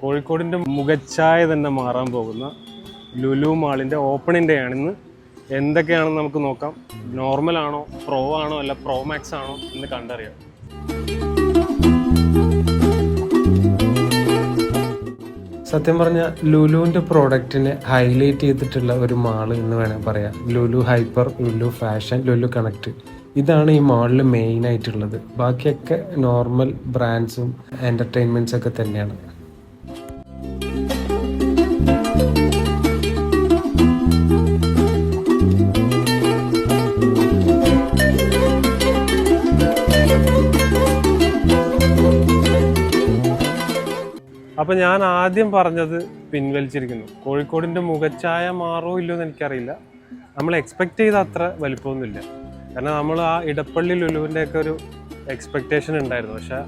കോഴിക്കോടിൻ്റെ മുഖച്ഛായ തന്നെ മാറാൻ പോകുന്ന ലുലു മാളിൻ്റെ ഓപ്പണിംഗ് ഡേ ആണ് ഇന്ന്. എന്തൊക്കെയാണെന്ന് നമുക്ക് നോക്കാം. നോർമൽ ആണോ, പ്രോ ആണോ, അല്ല പ്രോ മാക്സ് ആണോ എന്ന് കണ്ടറിയാം. സത്യം പറഞ്ഞാൽ ലുലുവിൻ്റെ പ്രോഡക്റ്റിനെ ഹൈലൈറ്റ് ചെയ്തിട്ടുള്ള ഒരു മാള് എന്ന് വേണമെങ്കിൽ പറയാം. Lulu hyper, Lulu fashion, Lulu connect, ഇതാണ് ഈ മാളിൽ മെയിൻ ആയിട്ടുള്ളത്. ബാക്കിയൊക്കെ നോർമൽ ബ്രാൻഡ്സും എൻ്റർടൈൻമെൻറ്റ്സ് ഒക്കെ തന്നെയാണ്. അപ്പം ഞാൻ ആദ്യം പറഞ്ഞത് പിൻവലിച്ചിരിക്കുന്നു. കോഴിക്കോടിൻ്റെ മുഖച്ഛായ മാറോ ഇല്ലോ എന്ന് എനിക്കറിയില്ല. നമ്മൾ എക്സ്പെക്റ്റ് ചെയ്ത അത്ര വലിപ്പമൊന്നുമില്ല. കാരണം നമ്മൾ ആ ഇടപ്പള്ളി ലുലുവിൻ്റെ ഒക്കെ ഒരു എക്സ്പെക്റ്റേഷൻ ഉണ്ടായിരുന്നു. പക്ഷെ